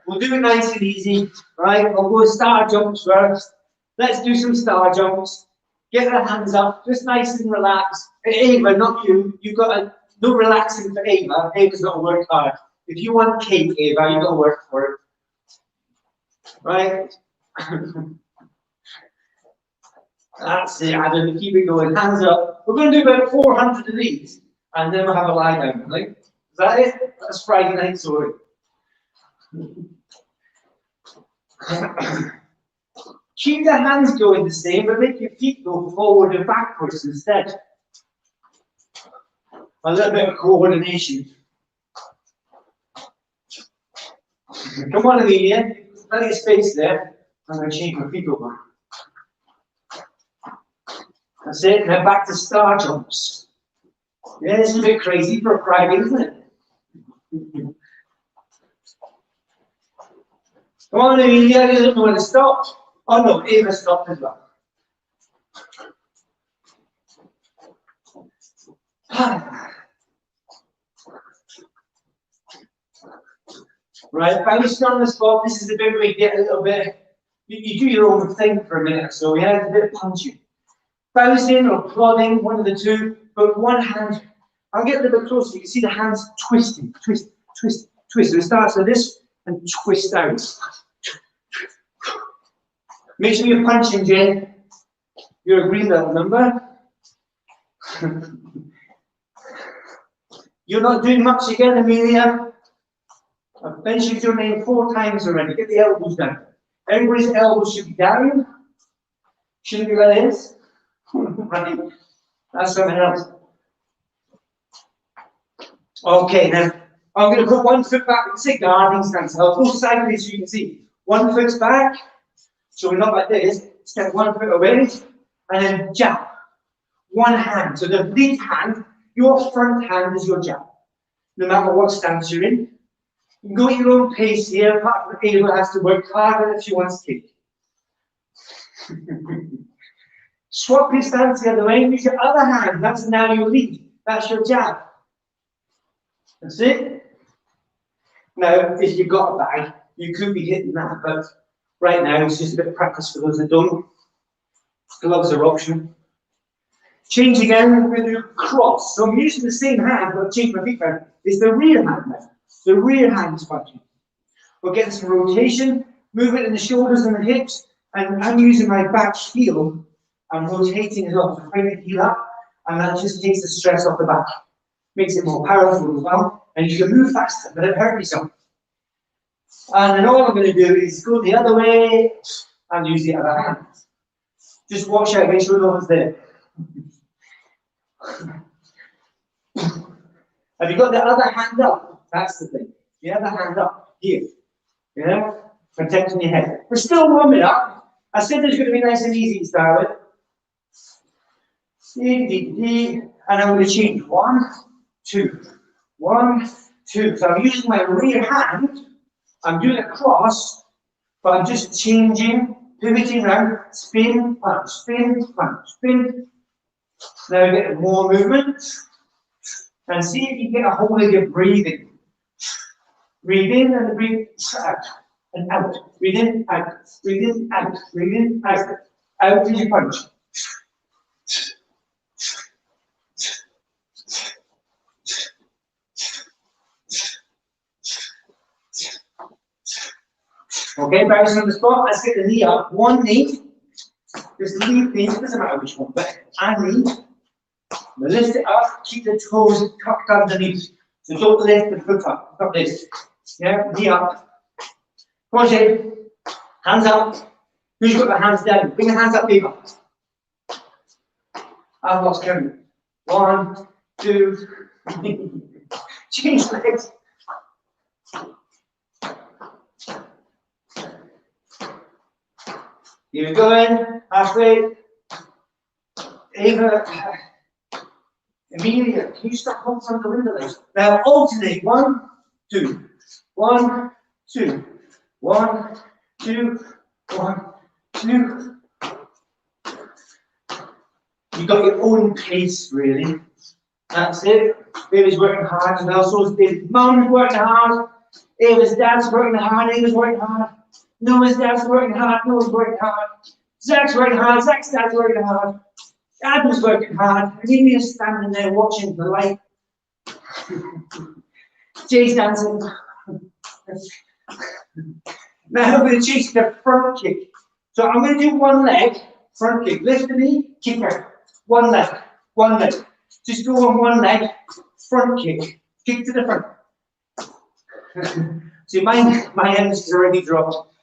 We'll do it nice and easy, right? We'll go star jumps first. Let's do some star jumps. Get the hands up, just nice and relaxed. Ava, not you. You've got to, no relaxing for Ava. Ava's got to work hard. If you want cake, Ava, you've got to work for it. Right? That's it, Adam. Keep it going. Hands up. We're going to do about 400 of these, and then we'll have a lie down. Right? Is that it? That's Friday night, sorry. Keep the hands going the same, but make your feet go forward and backwards instead. A little bit of coordination. Come on, Amelia. Plenty of space there. I'm going to change my feet over. That's it. Now back to star jumps. Yeah, this is a bit crazy for a Friday, isn't it? Come on, Amelia. You don't know when to stop. Oh no, Ava stopped as well. Right, bouncing on the spot. This is a bit where you get a little bit, you do your own thing for a minute or so. Yeah, it's a bit of punching. Bouncing or plodding, one of the two, but one hand, I'll get a little bit closer. You can see the hands twisting, twist, twist, twist. So it starts with this and twist out. Make sure you're punching, Jane. You're a green belt, remember? You're not doing much again, Amelia. I've mentioned your name 4 times already. Get the elbows down. Everybody's elbows should be down. Shouldn't be like this. Right. That's something else. Okay, now I'm going to put one foot back and say guarding stance. I'll go sideways so you can see. One foot's back. So we're not like this, step one foot away, and then jab. One hand. So the lead hand, your front hand is your jab. No matter what stance you're in. You can go at your own pace here, apart from Ava has to work harder if she wants to. Swap your stance the other way, use your other hand. That's now your lead. That's your jab. That's it. Now, if you've got a bag, you could be hitting that, but right now, it's just a bit of practice for those that don't. Gloves are optional. Change again, we're going to do cross. So I'm using the same hand, but change my feet around. It's the rear hand now. The rear hand is punching. We're getting some rotation, movement in the shoulders and the hips, and I'm using my back heel. I'm rotating as well, so bring the heel up, and that just takes the stress off the back. Makes it more powerful as well, and you can move faster without hurting yourself. And then all I'm going to do is go the other way and use the other hand. Just watch out, make sure no one's there. Have you got the other hand up? That's the thing. The other hand up here. You know? Protecting your head. We're still warming up. I said it's going to be nice and easy to start with. And I'm going to change 1, 2. 1, 2. So I'm using my rear hand. I'm doing a cross, but I'm just changing, pivoting around, spin, punch, spin, punch, spin. Now we get more movement. And see if you get a hold of your breathing. Breathe in and breathe out and out. Breathe in, out. Breathe in, out. Breathe in, out. Out as you punch. Okay, bouncing on the spot. Let's get the knee up. One knee. Just leave knee. Doesn't matter which one, but and knee. Lift it up. Keep the toes tucked underneath. So don't lift the foot up. Not this. Yeah, knee up. Come on, Shane. Hands up. Who's got the hands down? Bring the hands up, people. I've lost count. 1, 2. Change legs. You're going halfway. Ava, Amelia, can you stop holding on the window legs? Now alternate. 1, 2. 1, 2. 1, 2. 1, 2. You've got your own pace, really. That's it. Baby's working hard as well. So is Mum's working hard. Ava's dad's working hard, Ava's working hard. Noah's dad's working hard, Noah's working hard. Zach's working hard, Zach's dad's working hard. Adam's working hard, and Amy's standing there watching the light. Jay's dancing. Now I'm going to chase the front kick. So I'm going to do one leg, front kick. Lift the knee, kick out. One leg, one leg. Just go on one leg, front kick. Kick to the front. See, my hands is already dropped.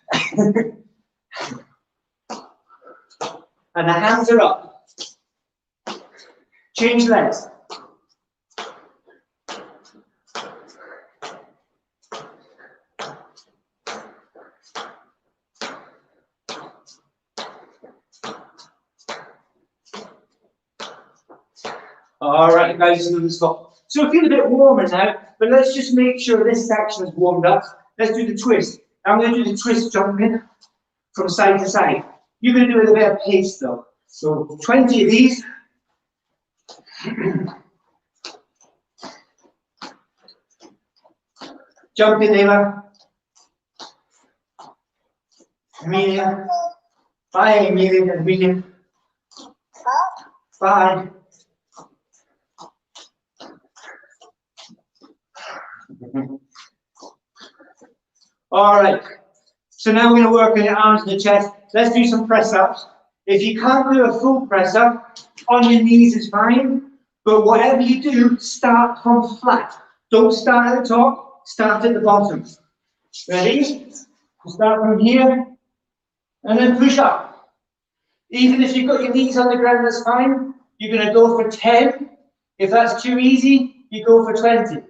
And the hands are up. Change legs. All right, guys, stop. So I feel a bit warmer now, but let's just make sure this section is warmed up. Let's do the twist. I'm going to do the twist jumping from side to side. You're going to do it with a bit of pace though. So 20 of these. Jump in, Eva. Amelia. Bye, Amelia. Amelia. Bye. All right, so now we're going to work on your arms and the chest. Let's do some press ups. If you can't do a full press up, on your knees is fine, but whatever you do, start from flat. Don't start at the top, start at the bottom. Ready? Start from here, and then push up. Even if you've got your knees on the ground, that's fine. You're going to go for 10. If that's too easy, you go for 20.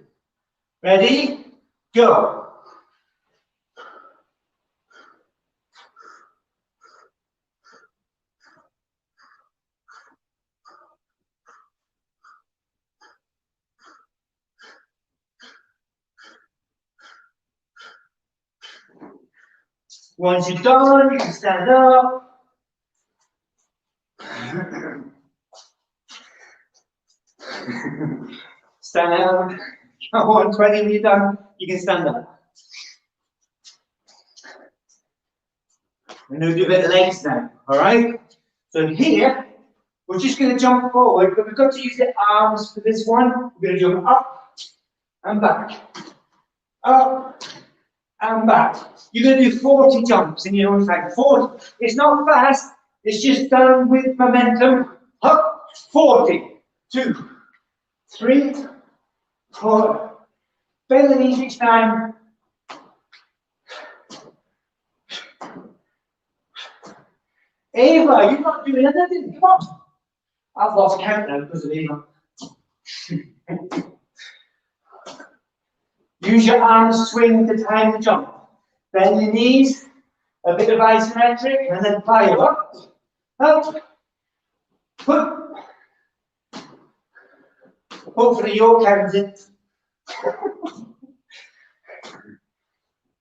Ready? Go. Once you're done, you can stand up. Stand up. Come on, 20 when you're done, you can stand up. We're going to do a bit of legs now, all right? So here, we're just going to jump forward, but we've got to use the arms for this one. We're going to jump up and back. Up and back. You're going to do 40 jumps in your own time. 40. It's not fast, it's just done with momentum. Up, 40. 2, 3, 4. Bend the knees each time. Ava, you're not doing anything. Come on. I've lost count now because of Ava. Use your arms, swing to time the jump. Bend your knees, a bit of isometric, and then fire up, put. Hopefully you're counting.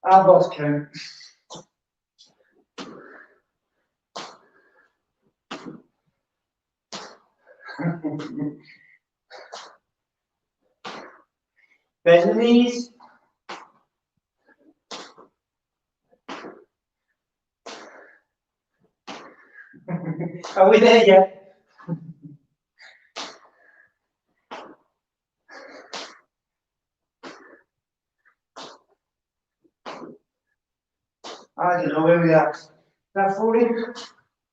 I've lost count. Bend the knees. Are we there yet? I don't know where we are. Is that 40?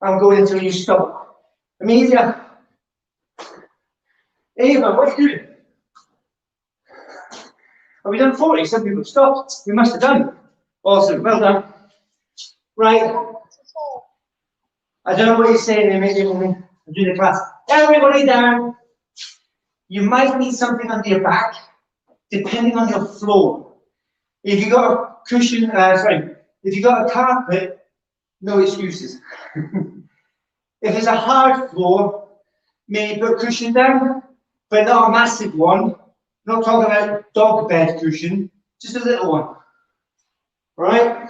I'm going until you stop. Amelia. Ava, what are you doing? Have we done 40? Some people stopped. We must have done. Awesome, well done. Right. I don't know what you're saying, Amelia. I'm doing the class. Everybody down. You might need something under your back, depending on your floor. If you got a cushion, if you got a carpet, no excuses. If it's a hard floor, maybe put a cushion down, but not a massive one. Not talking about dog bed cushion, just a little one. Right?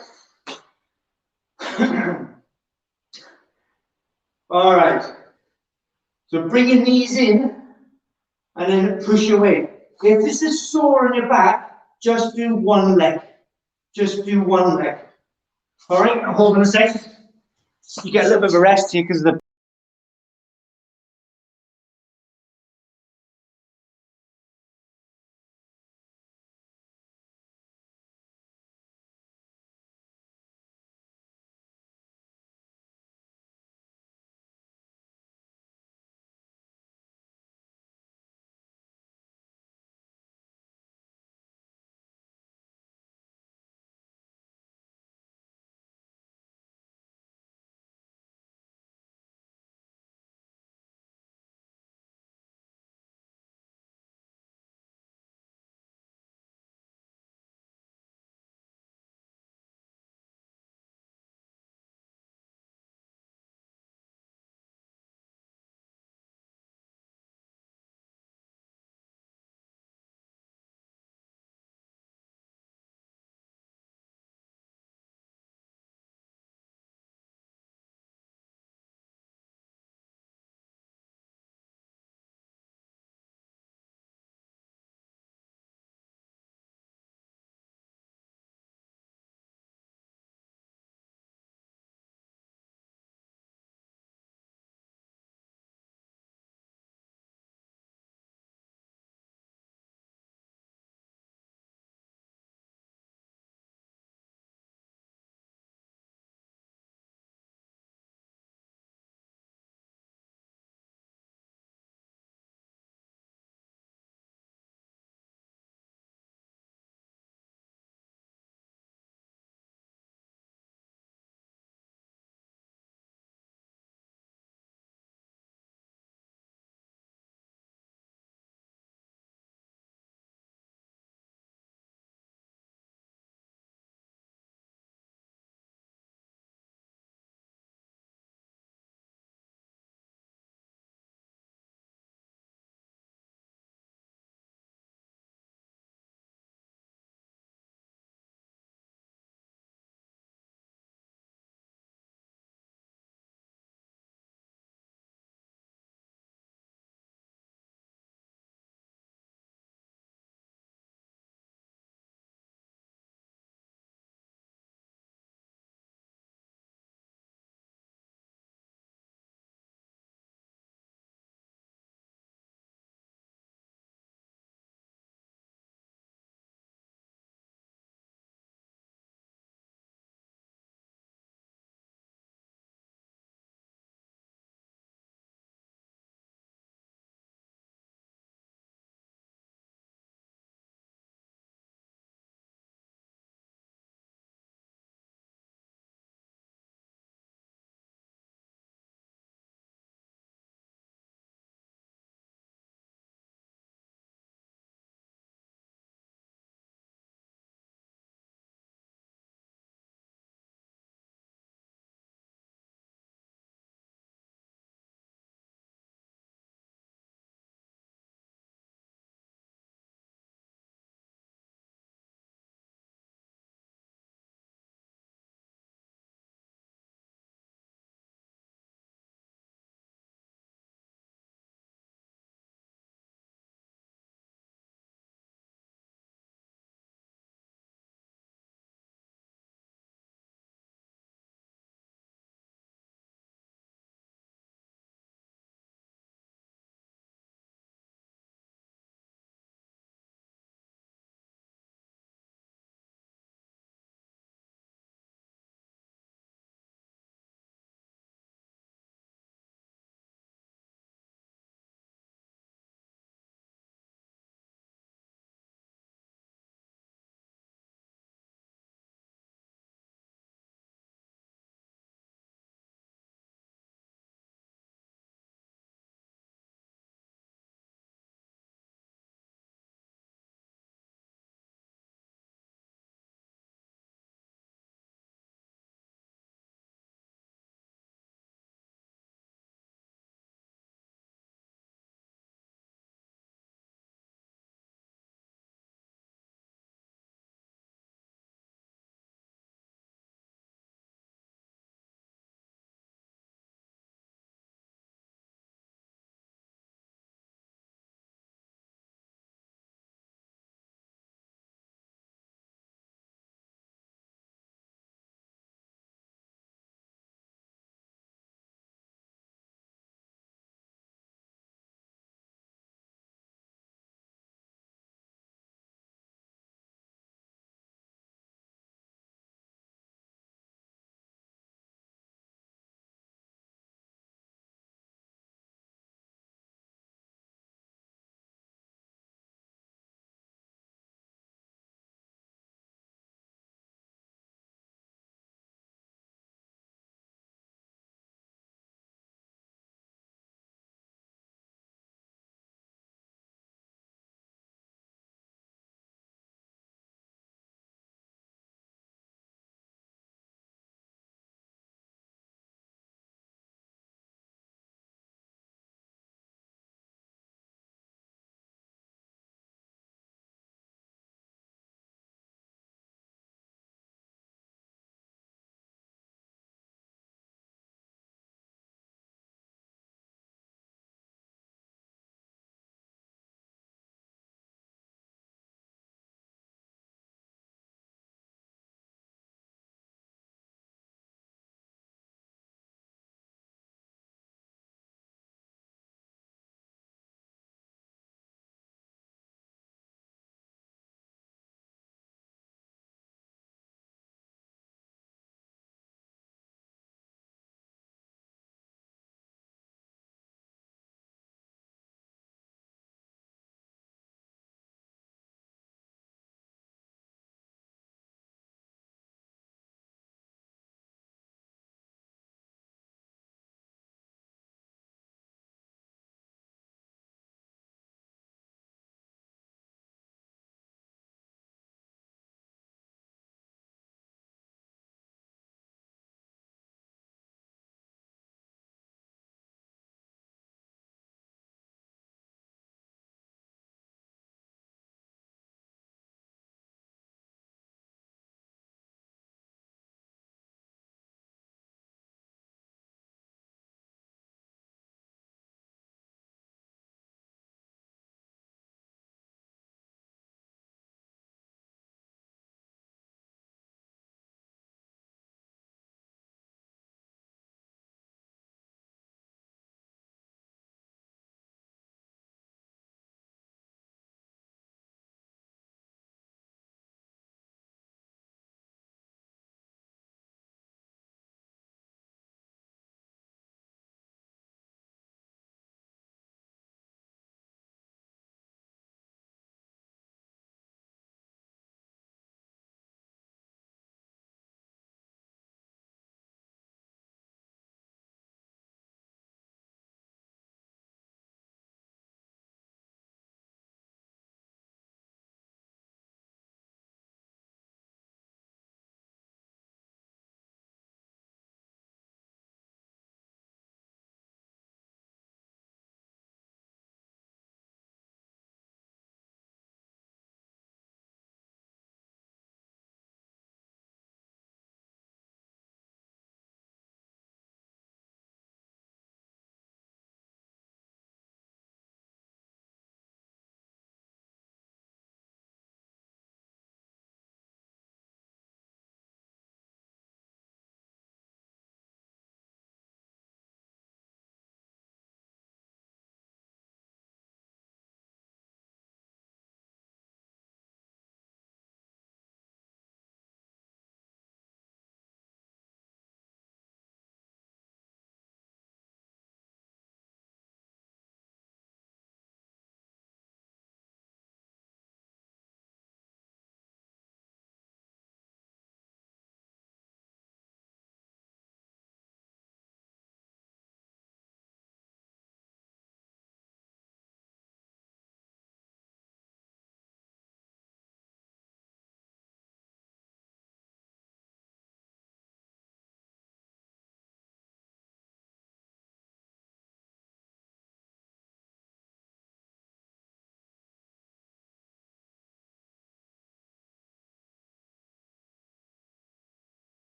All right. So bring your knees in and then push away. If this is sore on your back, just do one leg. just do one leg. All right, hold on a second. You get a little bit of a rest here because the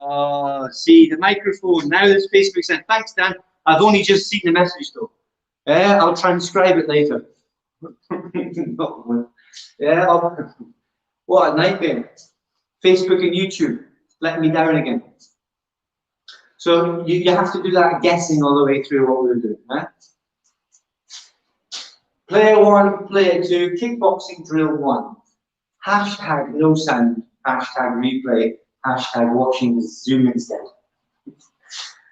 Oh, see the microphone. Now there's Facebook sent. Thanks, Dan. I've only just seen the message though. Yeah, I'll transcribe it later. Yeah, what a nightmare. Facebook and YouTube let me down again. So you have to do that guessing all the way through what we're doing. Huh? Player 1, player 2, kickboxing drill 1. Hashtag no sound, hashtag replay, hashtag watching Zoom instead.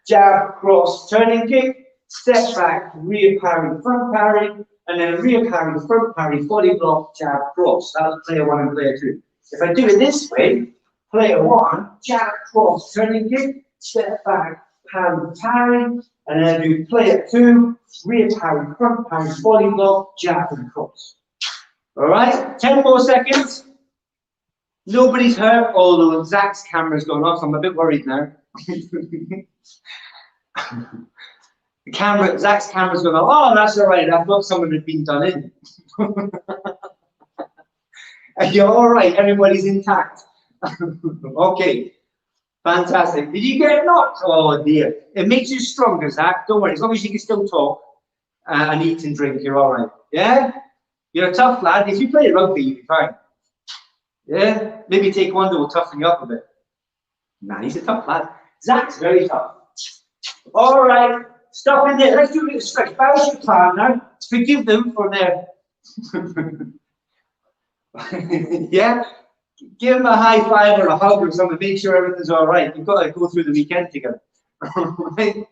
Jab, cross, turning kick, step back, rear parry, front parry, and then rear parry, front parry, body block, jab, cross. That's player 1 and player 2. If I do it this way, player 1, jab, cross, turning kick, step back, parry, and then I do player 2, rear parry, front parry, body block, jab, and cross. All right, 10 more seconds. Nobody's hurt, although Zach's camera's gone off. I'm a bit worried now. Zach's camera's gone off. Oh, that's all right. I thought someone had been done in. You're all right. Everybody's intact. Okay. Fantastic. Did you get knocked? Oh dear. It makes you stronger, Zach. Don't worry. As long as you can still talk and eat and drink, you're all right. Yeah? You're a tough lad. If you play rugby, you'll be fine. Yeah? Maybe taekwondo will toughen you up a bit. Nah, he's a tough lad. Zach's very tough. All right. Stop in there. Let's do a bit of stretch. Bounce your partner. Forgive them for their... Yeah? Give them a high five or a hug or something. Make sure everything's all right. You've got to go through the weekend together. Right?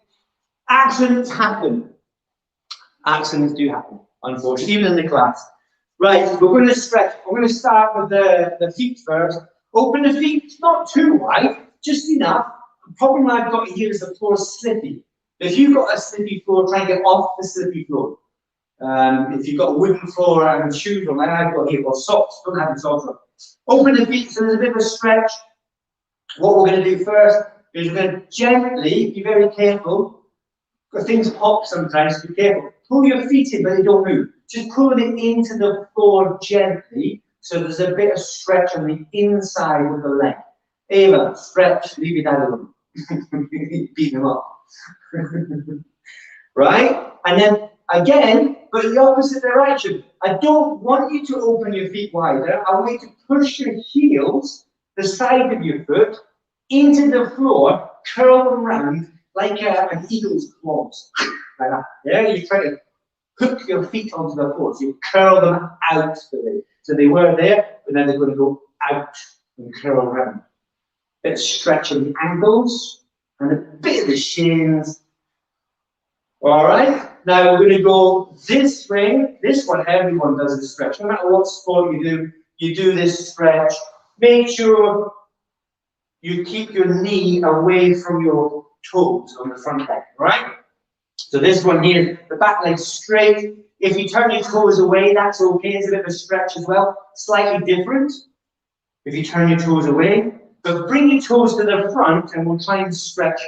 Accidents happen. Accidents do happen, unfortunately, even in the class. Right, we're going to stretch. We're going to start with the feet first. Open the feet, not too wide, just enough. The problem I've got here is the floor is slippy. If you've got a slippy floor, try and get off the slippy floor. If you've got a wooden floor and shoes on, like I've got here, or socks, don't have the socks on. Open the feet, so there's a bit of a stretch. What we're going to do first is we're going to gently, be very careful, because things pop sometimes, be careful. Pull your feet in, but they don't move. Just pulling it into the floor gently, so there's a bit of stretch on the inside of the leg. Ava, stretch, leave it out alone. Beat them up. Right? And then again, but the opposite direction. I don't want you to open your feet wider. I want you to push your heels, the side of your foot, into the floor, curl them round like an eagle's claws. Like that. Yeah, you try to hook your feet onto the floor. So you curl them out. So they were there, but now they're going to go out and curl around. Bit of stretch in the ankles and a bit of the shins. All right. Now we're going to go this way. This one, everyone does this stretch. No matter what sport you do this stretch. Make sure you keep your knee away from your toes on the front leg. Right. So this one here, the back leg straight. If you turn your toes away, that's okay. It's a bit of a stretch as well. Slightly different if you turn your toes away. But bring your toes to the front and we'll try and stretch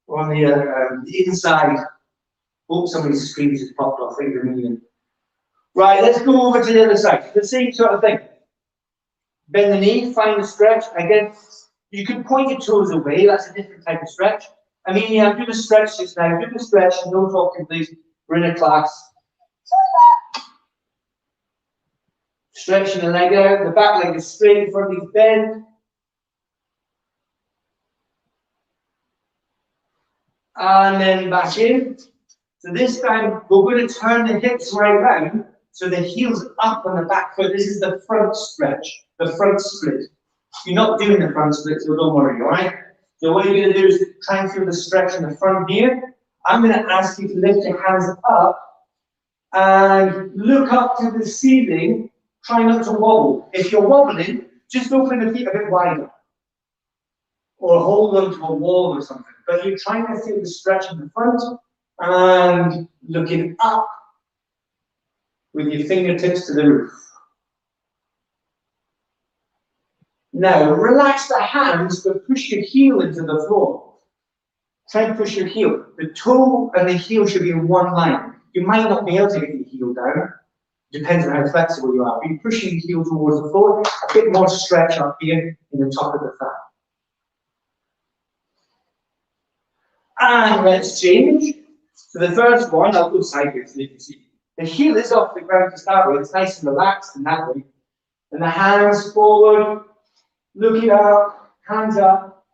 on the inside. Oh, somebody's screen just popped off. Right, let's go over to the other side. The same sort of thing. Bend the knee, find the stretch. Again, you can point your toes away. That's a different type of stretch. I mean, yeah, do the stretch just now. Do the stretch. No talking, please. We're in a class. Stretching the leg out. The back leg is straight in front of you. Bend. And then back in. So this time, we're going to turn the hips right round. So the heel's up on the back foot. This is the front stretch. The front split. You're not doing the front split, so don't worry, all right? So what you're going to do is try and feel the stretch in the front here. I'm going to ask you to lift your hands up and look up to the ceiling. Try not to wobble. If you're wobbling, just open the feet a bit wider. Or hold on to a wall or something. But you're trying to feel the stretch in the front and looking up with your fingertips to the roof. Now, relax the hands, but push your heel into the floor. Try and push your heel. The toe and the heel should be in one line. You might not be able to get your heel down. Depends on how flexible you are. But you're pushing your heel towards the floor. A bit more stretch up here in the top of the thigh. And let's change. So the first one, I'll go sideways so you can see. The heel is off the ground to start with. It's nice and relaxed in that way. And the hands forward, looking up, hands up,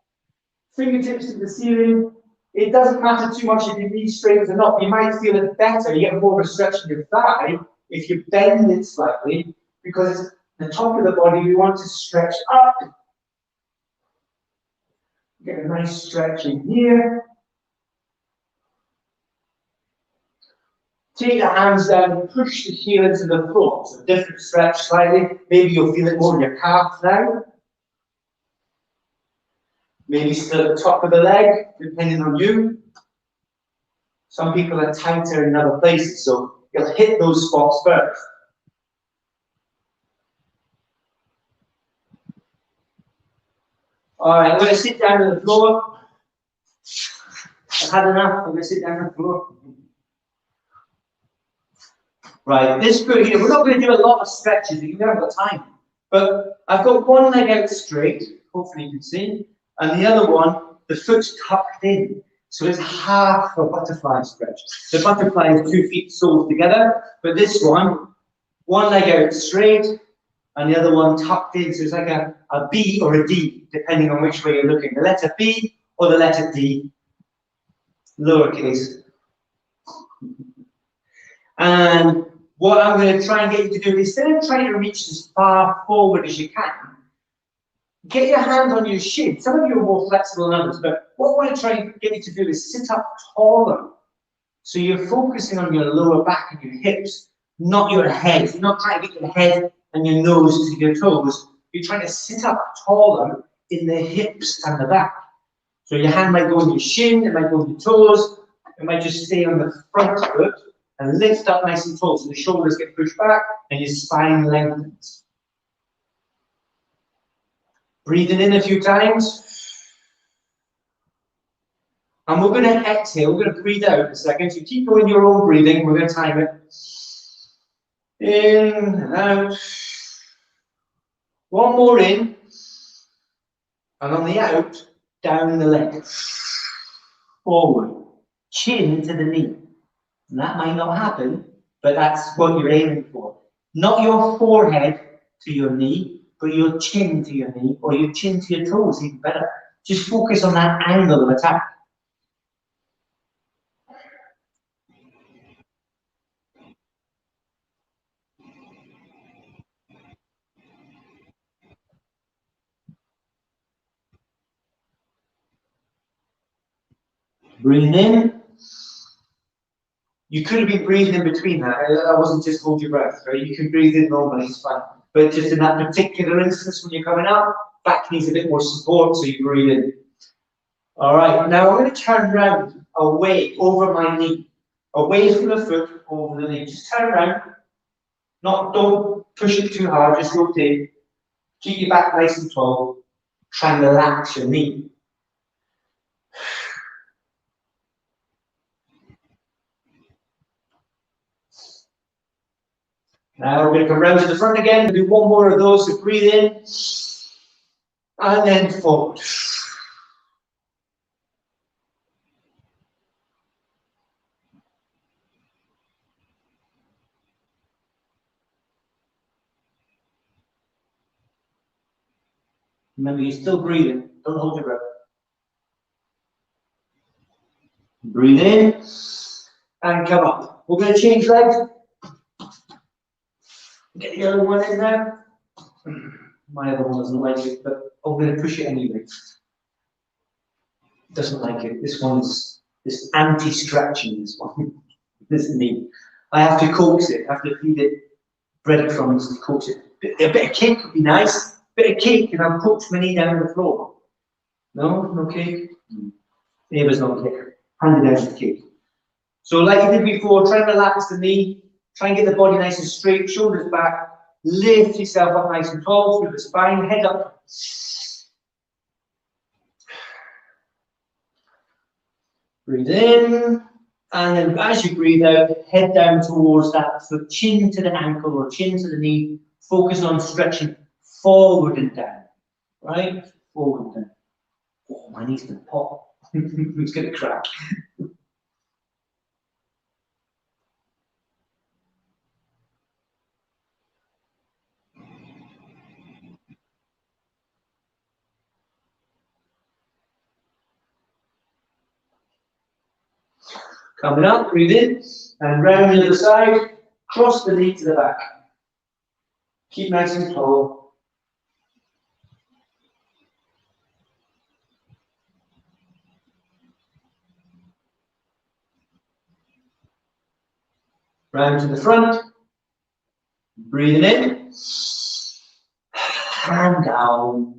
fingertips to the ceiling. It doesn't matter too much if your knee straightens or not. You might feel it better. You get more of a stretch in your thigh if you bend it slightly, because it's the top of the body we want to stretch up. Get a nice stretch in here. Take the hands down and push the heel into the floor. So different stretch slightly. Maybe you'll feel it more in your calf now. Maybe still at the top of the leg, depending on you. Some people are tighter in other places, so you'll hit those spots first. All right, I'm going to sit down on the floor. I've had enough. I'm going to sit down on the floor. Right, this foot here, we're not going to do a lot of stretches, we haven't got time. But I've got one leg out straight, hopefully you can see, and the other one, the foot's tucked in. So it's half a butterfly stretch. The butterfly is 2 feet soles together, but this one leg out straight, and the other one tucked in. So it's like a B or a D, depending on which way you're looking. The letter B or the letter D, lowercase. And what I'm going to try and get you to do, instead of trying to reach as far forward as you can, get your hand on your shin. Some of you are more flexible than others, but what I want to try and get you to do is sit up taller. So you're focusing on your lower back and your hips, not your head. You're not trying to get your head and your nose to your toes. You're trying to sit up taller in the hips and the back. So your hand might go on your shin, it might go on your toes, it might just stay on the front foot and lift up nice and tall so the shoulders get pushed back and your spine lengthens. Breathing in a few times. And we're going to exhale, we're going to breathe out in a second. So keep going your own breathing, we're going to time it. In and out. One more in. And on the out, down the leg. Forward. Chin to the knee. And that might not happen, but that's what you're aiming for. Not your forehead to your knee, but your chin to your knee, or your chin to your toes, even better. Just focus on that angle of attack. Breathe in. You could have been breathing in between that. I wasn't just hold your breath, right? You can breathe in normally, it's fine. But just in that particular instance, when you're coming up, back needs a bit more support, so you breathe in. All right, now I'm going to turn around away over my knee, away from the foot, over the knee. Just turn around. Don't push it too hard, just rotate. Keep your back nice and tall. Try and relax your knee. Now we're going to come round to the front again, do one more of those, so breathe in, and then forward. Remember, you're still breathing, don't hold your breath. Breathe in, and come up. We're going to change legs. Get the other one in there. My other one doesn't like it, but I'm going to push it anyway. Doesn't like it. This one's this anti-stretching. This one, this knee. I have to coax it. I have to feed it breadcrumbs to coax it. A bit of cake would be nice. A bit of cake, and I'll coax my knee down the floor. No, no cake. Neighbour's not cake. Hand it down the cake. So, like I did before, try and relax the knee. Try and get the body nice and straight, shoulders back, lift yourself up nice and tall through the spine, head up. Breathe in, and then as you breathe out, head down towards that, so chin to the ankle or chin to the knee, focus on stretching forward and down, right? Forward and down. Oh, my knee's going to pop. It's going to crack. Coming up, breathe in, and round the other side, cross the knee to the back. Keep nice and tall. Round to the front, breathing in, and down.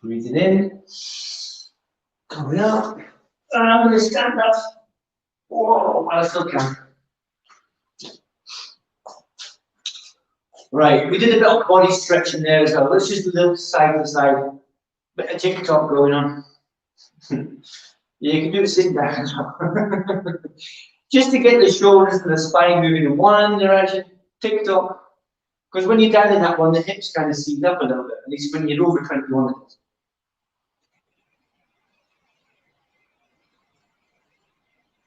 Breathing in, coming up, and I'm going to stand up. Whoa, I still can. Right, we did a bit of body stretching there as well. Let's just do a little side to side. Bit of TikTok going on. Yeah, you can do it sitting down as well. Just to get the shoulders and the spine moving in one direction, TikTok. Because when you're down in that one, the hips kind of seat up a little bit, at least when you're over 21.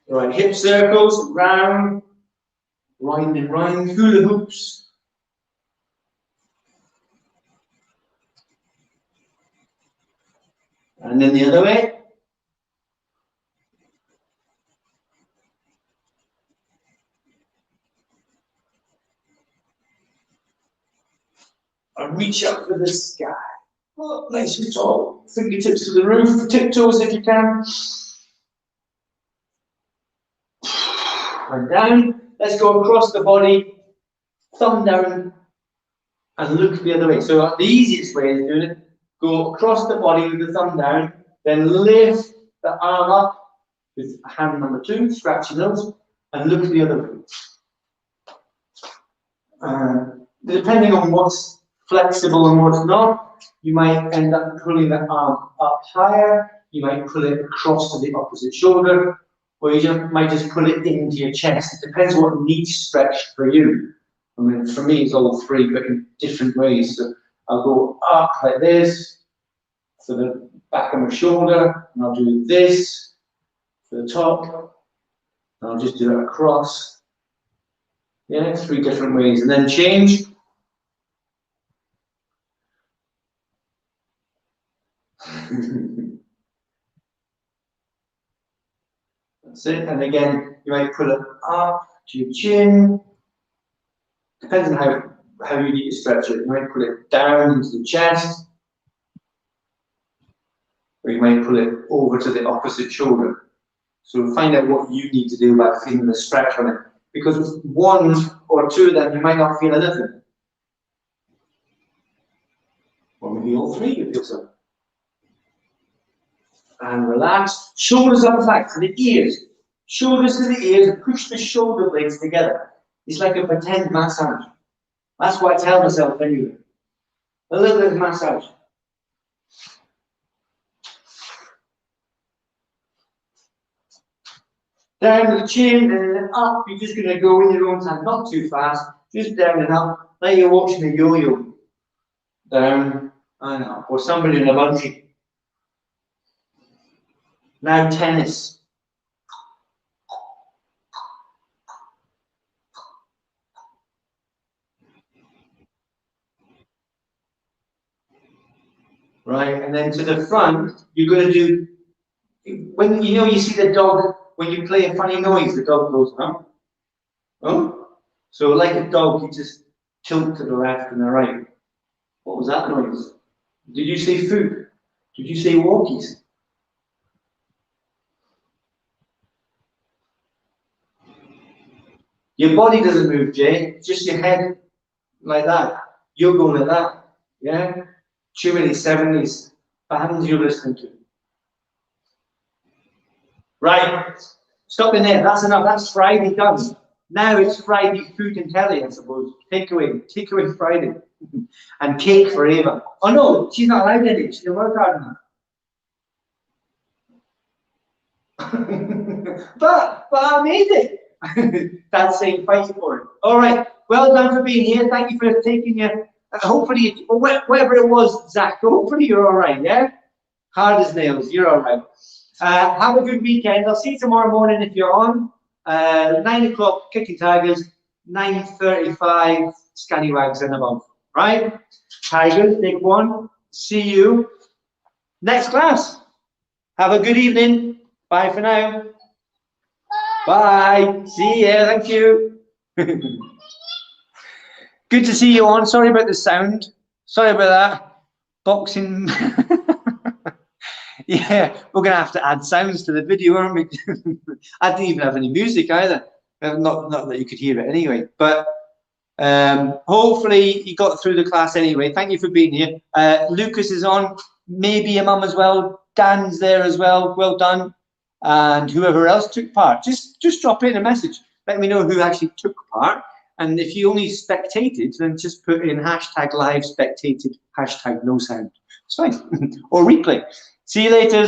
Right, hip circles, round, round and round, hula hoops. And then the other way. And reach up for the sky. Oh, nice and tall. Fingertips to the roof, tiptoes if you can. And down. Let's go across the body, thumb down, and look the other way. So the easiest way is doing it. Go across the body with the thumb down, then lift the arm up with hand number 2, scratch your nose, and look the other way. Depending on what's flexible and what's not, you might end up pulling the arm up higher, you might pull it across to the opposite shoulder, or you might just pull it into your chest. It depends what needs stretch for you. I mean, for me, it's all 3, but in different ways. So I'll go up like this for the back of my shoulder, and I'll do this for the top, and I'll just do it across. Yeah, 3 different ways, and then change. That's it, and again, you might pull it up to your chin. Depends on how you need to stretch it. You might pull it down into the chest, or you might pull it over to the opposite shoulder. So find out what you need to do by feeling the stretch on it. Because with 1 or 2 of them, you might not feel anything. Or maybe all 3 you feel something. And relax. Shoulders up back to the ears. Shoulders to the ears and push the shoulder blades together. It's like a pretend massage. That's what I tell myself anyway. A little bit of massage. Down to the chin and then up. You're just going to go in your own time, not too fast. Just down and up, like you're watching a yo-yo. Down and up. Or somebody in a bungee. Now tennis. Right, and then to the front, you're going to do, when you know you see the dog, when you play a funny noise, the dog goes, huh? Oh? So like a dog, you just tilt to the left and the right. What was that noise? Did you say food? Did you say walkies? Your body doesn't move, Jay, just your head like that. You're going like that, yeah? Too many 70s bands you're listening to. Right, stop in there, that's enough, that's Friday done. Now it's Friday food and telly, I suppose. Takeaway Friday. And cake for Ava. Oh no, she's not allowed in it, she's a work hard enough. but I made it. That's saying fight for it. All right. Well done for being here. Thank you for taking your. Hopefully, whatever it was, Zach. Hopefully, you're all right. Yeah. Hard as nails. You're all right. Have a good weekend. I'll see you tomorrow morning if you're on. 9 o'clock, Kicking Tigers. 9:35, Scallywags and above. Right? Tigers, take one. See you next class. Have a good evening. Bye for now. Bye. See ya. Thank you. Good to see you on. Sorry about the sound. Sorry about that. Boxing. Yeah, we're going to have to add sounds to the video, aren't we? I didn't even have any music either. Not that you could hear it anyway. But hopefully you got through the class anyway. Thank you for being here. Lucas is on. Maybe your mum as well. Dan's there as well. Well done. And whoever else took part, just drop in a message. Let me know who actually took part. And if you only spectated, then just put in hashtag live spectated, hashtag no sound. It's fine. Or replay. See you later.